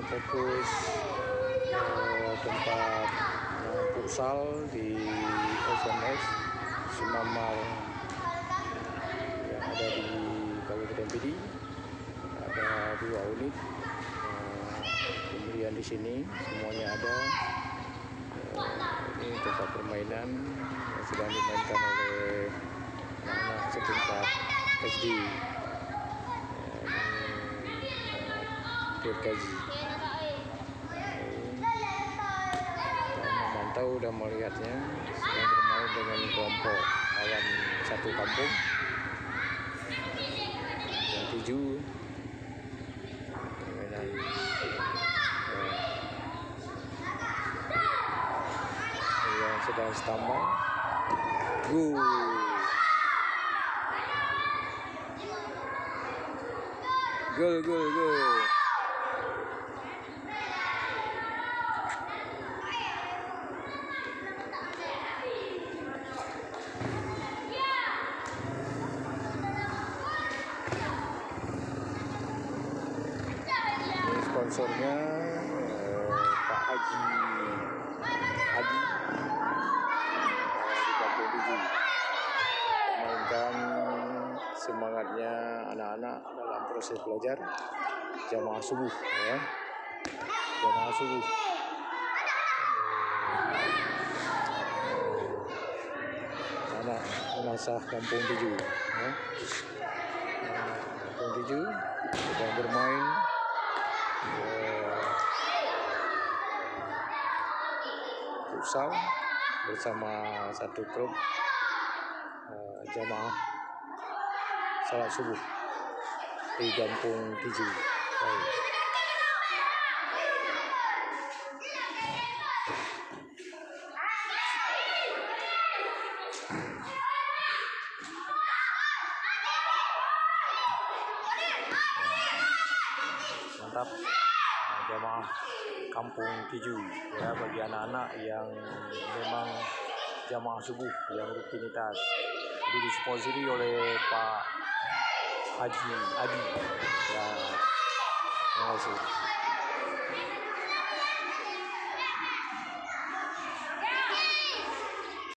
fokus tempat futsal di SNS Sumamar yang ada di Kabupaten Pidi. Ada 2 unit, kemudian di sini semuanya ada. Ini tempat permainan yang sedang dimainkan oleh anak-anak setingkat SD. Kaji memantau dan melihatnya sedang bermain dengan kelompok kawan satu kampung yang 7 permainan yang sedang standby. Gol. Sponsornya Pak Haji di Kampung Tujuh, memainkan semangatnya anak-anak dalam proses belajar jamaah subuh, ya. Jamaah subuh. Anak menasah Kampung Tujuh, ya. Kampung Tujuh sedang bermain futsal bersama satu klub jamaah salat subuh di Kampung Tujuh. Mantap, jamaah Kampung Tujuh, ya, bagi anak-anak yang memang jamaah subuh yang rutinitas, disponsori oleh Pak Haji Adi. Ya, terima kasih.